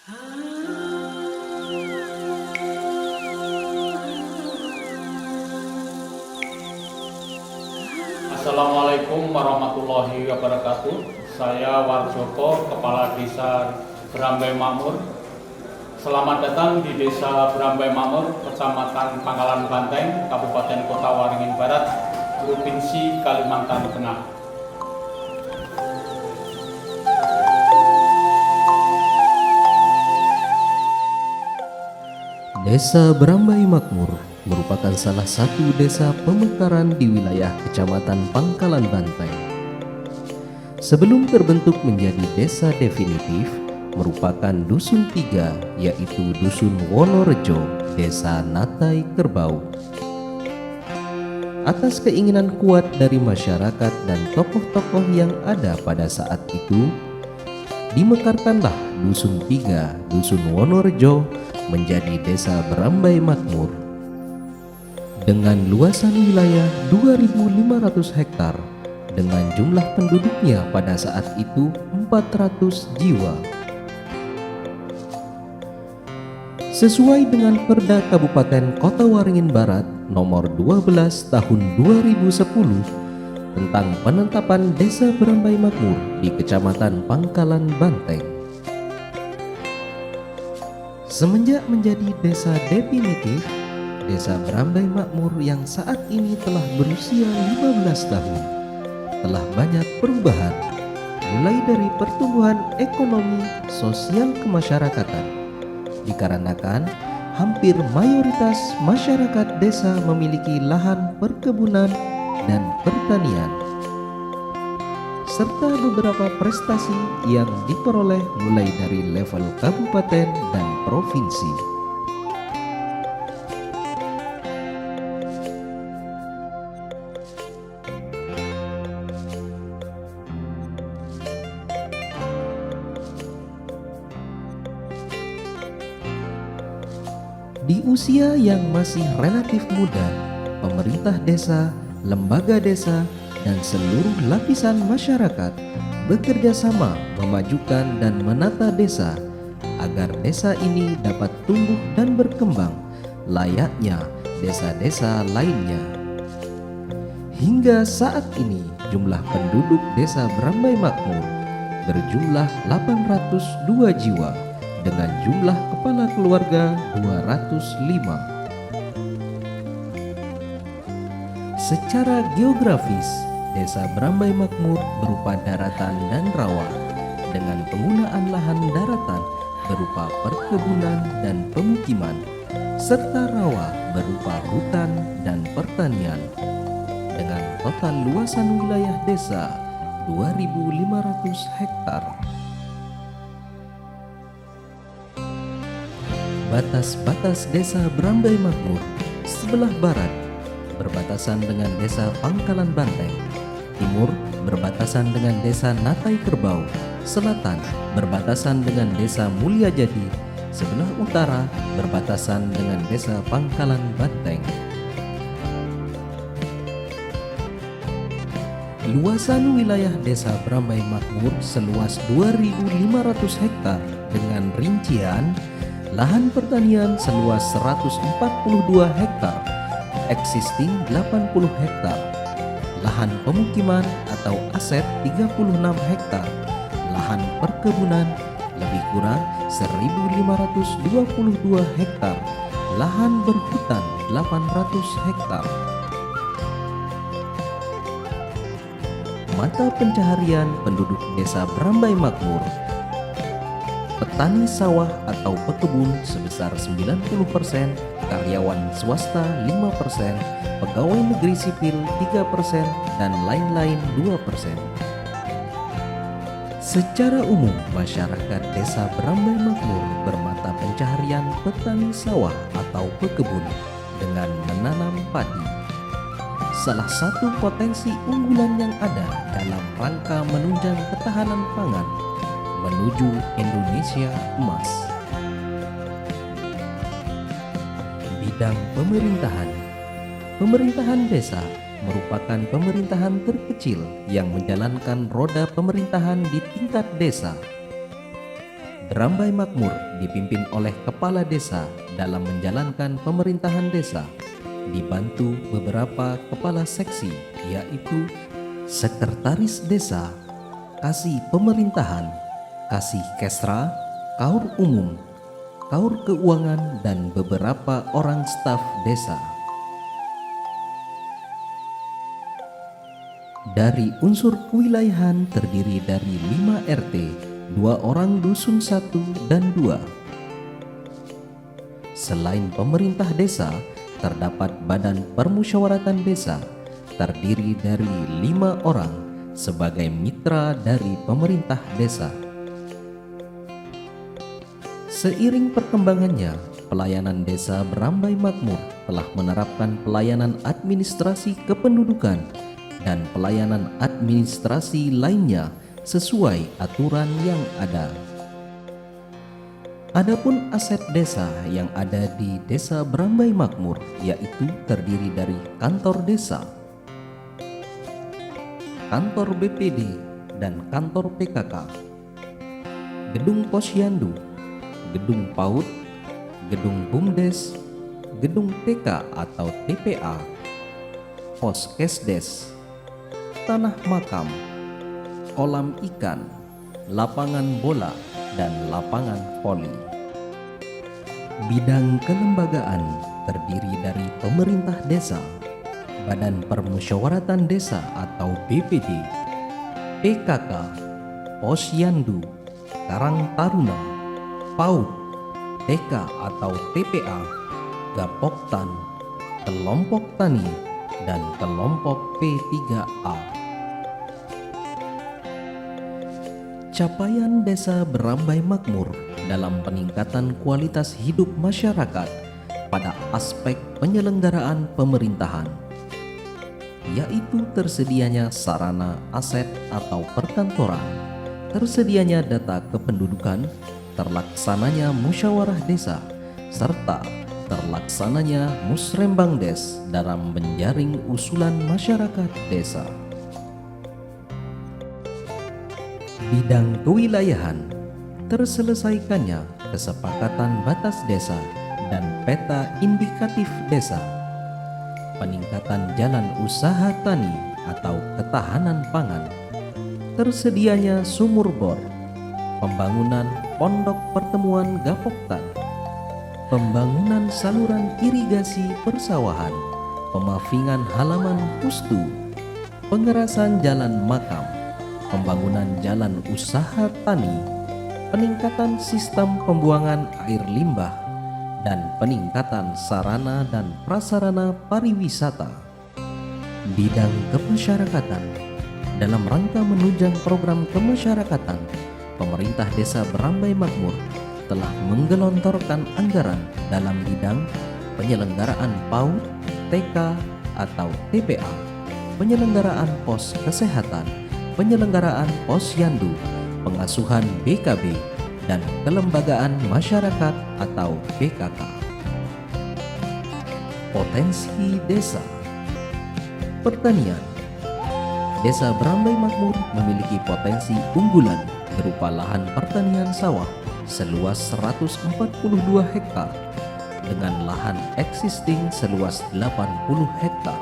Assalamualaikum warahmatullahi wabarakatuh. Saya Warjoko, Kepala Desa Berambai Makmur. Selamat datang di Desa Berambai Makmur, Kecamatan Pangkalan Banteng, Kabupaten Kota Waringin Barat, Provinsi Kalimantan Tengah. Desa Berambai Makmur merupakan salah satu desa pemekaran di wilayah Kecamatan Pangkalan Banteng. Sebelum terbentuk menjadi desa definitif, merupakan Dusun 3, yaitu Dusun Wonorejo, Desa Natai Kerbau. Atas keinginan kuat dari masyarakat dan tokoh-tokoh yang ada pada saat itu, dimekarkanlah Dusun 3, Dusun Wonorejo menjadi Desa Berambai Makmur. Dengan luasan wilayah 2.500 hektar, dengan jumlah penduduknya pada saat itu 400 jiwa. Sesuai dengan Perda Kabupaten Kota Waringin Barat nomor 12 tahun 2010 tentang penetapan Desa Berambai Makmur di Kecamatan Pangkalan Banteng. Semenjak menjadi desa definitif, Desa Berambai Makmur yang saat ini telah berusia 15 tahun telah banyak perubahan, mulai dari pertumbuhan ekonomi, sosial kemasyarakatan, dikarenakan hampir mayoritas masyarakat desa memiliki lahan perkebunan dan pertanian, serta beberapa prestasi yang diperoleh mulai dari level kabupaten dan provinsi. Di usia yang masih relatif muda, pemerintah desa, lembaga desa, dan seluruh lapisan masyarakat bekerja sama memajukan dan menata desa agar desa ini dapat tumbuh dan berkembang layaknya desa-desa lainnya. Hingga saat ini jumlah penduduk Desa Berambai Makmur berjumlah 802 jiwa dengan jumlah kepala keluarga 205. Secara geografis, Desa Berambai Makmur berupa daratan dan rawa dengan penggunaan lahan daratan berupa perkebunan dan pemukiman, serta rawa berupa hutan dan pertanian, dengan total luasan wilayah desa 2.500 hektar. Batas-batas Desa Berambai Makmur: sebelah barat berbatasan dengan Desa Pangkalan Banteng, timur berbatasan dengan Desa Natai Kerbau, selatan berbatasan dengan Desa Mulyajadi, sebelah utara berbatasan dengan Desa Pangkalan Banteng. Luasan wilayah Desa Berambai Makmur seluas 2.500 hektar dengan rincian lahan pertanian seluas 142 hektar, existing 80 hektar, lahan pemukiman atau aset 36 hektar, lahan perkebunan lebih kurang 1.522 hektar, lahan berhutan 800 hektar. Mata pencaharian penduduk Desa Berambai Makmur: petani sawah atau pekebun sebesar 90%, karyawan swasta 5%, pegawai negeri sipil 3%, dan lain-lain 2%. Secara umum, masyarakat Desa Berambai Makmur bermata pencaharian petani sawah atau pekebun dengan menanam padi. Salah satu potensi unggulan yang ada dalam rangka menunjang ketahanan pangan menuju Indonesia Emas. Bidang pemerintahan. Pemerintahan desa merupakan pemerintahan terkecil yang menjalankan roda pemerintahan di tingkat desa. Berambai Makmur dipimpin oleh kepala desa dalam menjalankan pemerintahan desa, dibantu beberapa kepala seksi, yaitu sekretaris desa, kasih pemerintahan, kasih kesra, kaur umum, kaur keuangan, dan beberapa orang staf desa. Dari unsur kewilayahan terdiri dari 5 RT, 2 orang dusun 1 dan 2. Selain pemerintah desa, terdapat badan permusyawaratan desa terdiri dari 5 orang sebagai mitra dari pemerintah desa. Seiring perkembangannya, pelayanan desa Berambai Makmur telah menerapkan pelayanan administrasi kependudukan dan pelayanan administrasi lainnya sesuai aturan yang ada. Adapun aset desa yang ada di Desa Berambai Makmur yaitu terdiri dari kantor desa, kantor BPD, dan kantor PKK, gedung posyandu, gedung PAUD, gedung BUMDes, gedung TK atau TPA, pos kesdes, tanah makam, kolam ikan, lapangan bola, dan lapangan voli. Bidang kelembagaan terdiri dari pemerintah desa, Badan Permusyawaratan Desa atau BPD, PKK, Posyandu, Karang Taruna, PAUD, TK atau TPA, Gapoktan, Kelompok Tani, dan Kelompok P3A. Capaian Desa Berambai Makmur dalam peningkatan kualitas hidup masyarakat pada aspek penyelenggaraan pemerintahan, yaitu tersedianya sarana aset atau perkantoran, tersedianya data kependudukan, terlaksananya musyawarah desa, serta terlaksananya musrembangdes dalam menjaring usulan masyarakat desa. Bidang kewilayahan, terselesaikannya kesepakatan batas desa dan peta indikatif desa, peningkatan jalan usaha tani atau ketahanan pangan, tersedianya sumur bor, pembangunan pondok pertemuan Gapoktan, pembangunan saluran irigasi persawahan, pemafingan halaman pustu, pengerasan jalan makam, pembangunan jalan usaha tani, peningkatan sistem pembuangan air limbah, dan peningkatan sarana dan prasarana pariwisata. Bidang kemasyarakatan, dalam rangka menunjang program kemasyarakatan, pemerintah Desa Berambai Makmur telah menggelontorkan anggaran dalam bidang penyelenggaraan PAUD, TK atau TPA, penyelenggaraan pos kesehatan, penyelenggaraan posyandu, pengasuhan BKB, dan kelembagaan masyarakat atau PKK. Potensi desa. Pertanian. Desa Berambai Makmur memiliki potensi unggulan berupa lahan pertanian sawah seluas 142 hektar dengan lahan existing seluas 80 hektar.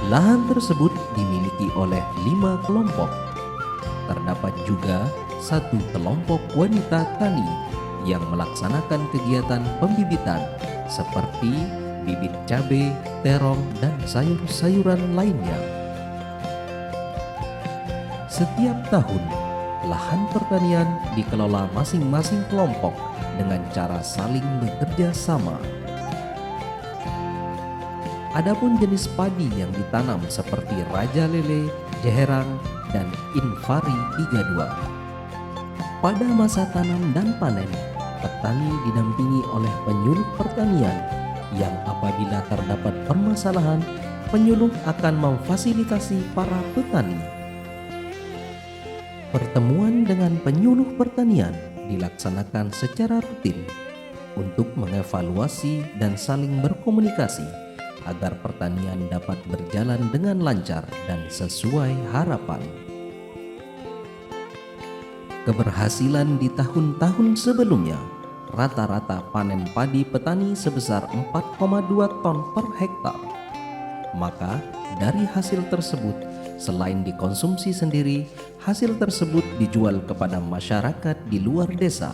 Lahan tersebut dimiliki oleh 5 kelompok. Terdapat juga 1 kelompok wanita tani yang melaksanakan kegiatan pembibitan seperti bibit cabai, terong, dan sayur-sayuran lainnya. Setiap tahun, lahan pertanian dikelola masing-masing kelompok dengan cara saling bekerja sama. Adapun jenis padi yang ditanam seperti Raja Lele, Jeherang, dan Invari 32. Pada masa tanam dan panen, petani didampingi oleh penyuluh pertanian yang apabila terdapat permasalahan, penyuluh akan memfasilitasi para petani. Pertemuan dengan penyuluh pertanian dilaksanakan secara rutin untuk mengevaluasi dan saling berkomunikasi agar pertanian dapat berjalan dengan lancar dan sesuai harapan. Keberhasilan di tahun-tahun sebelumnya, rata-rata panen padi petani sebesar 4,2 ton per hektar. Maka dari hasil tersebut, selain dikonsumsi sendiri, hasil tersebut dijual kepada masyarakat di luar desa.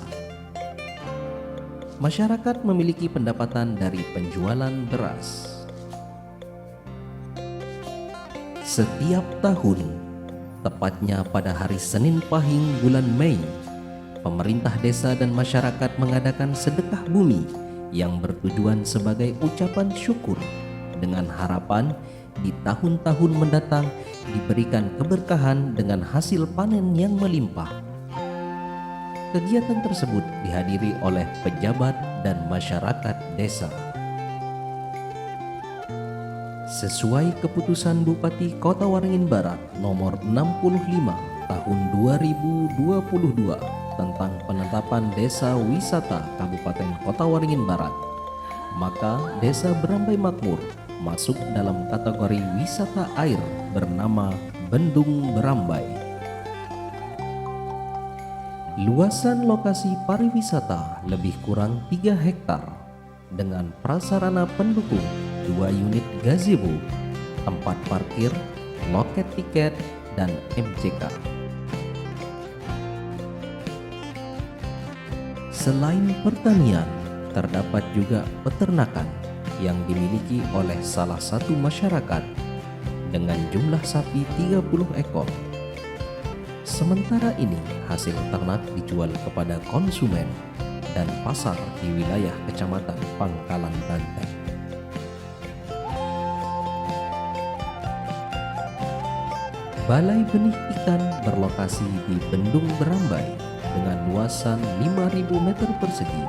Masyarakat memiliki pendapatan dari penjualan beras. Setiap tahun, tepatnya pada hari Senin Pahing bulan Mei, pemerintah desa dan masyarakat mengadakan sedekah bumi yang bertujuan sebagai ucapan syukur dengan harapan di tahun-tahun mendatang diberikan keberkahan dengan hasil panen yang melimpah. Kegiatan tersebut dihadiri oleh pejabat dan masyarakat desa. Sesuai keputusan Bupati Kota Waringin Barat nomor 65 tahun 2022 tentang penetapan Desa Wisata Kabupaten Kota Waringin Barat, maka Desa Berambai Makmur masuk dalam kategori wisata air bernama Bendung Berambai. Luasan lokasi pariwisata lebih kurang 3 hektar dengan prasarana pendukung 2 unit gazebo, tempat parkir, loket tiket, dan MCK. Selain pertanian, terdapat juga peternakan yang dimiliki oleh salah satu masyarakat dengan jumlah sapi 30 ekor. Sementara ini, hasil ternak dijual kepada konsumen dan pasar di wilayah Kecamatan Pangkalan Banteng. Balai benih ikan berlokasi di Bendung Berambai dengan luasan 5.000 meter persegi.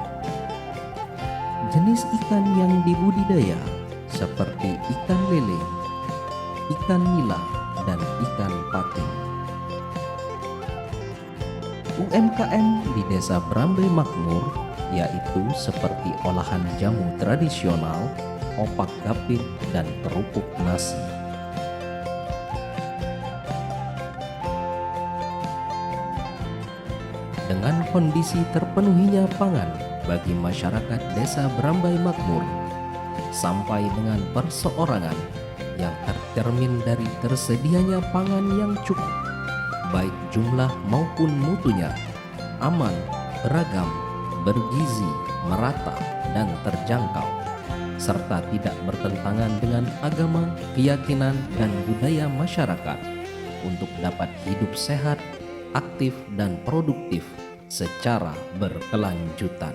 Jenis ikan yang dibudidaya seperti ikan lele, ikan nila, dan ikan patin. UMKM di Desa Berambai Makmur yaitu seperti olahan jamu tradisional, opak gapit, dan kerupuk nasi. Dengan kondisi terpenuhinya pangan bagi masyarakat Desa Berambai Makmur, sampai dengan perseorangan yang tercermin dari tersedianya pangan yang cukup, baik jumlah maupun mutunya, aman, beragam, bergizi, merata, dan terjangkau, serta tidak bertentangan dengan agama, keyakinan, dan budaya masyarakat untuk dapat hidup sehat, aktif, dan produktif secara berkelanjutan.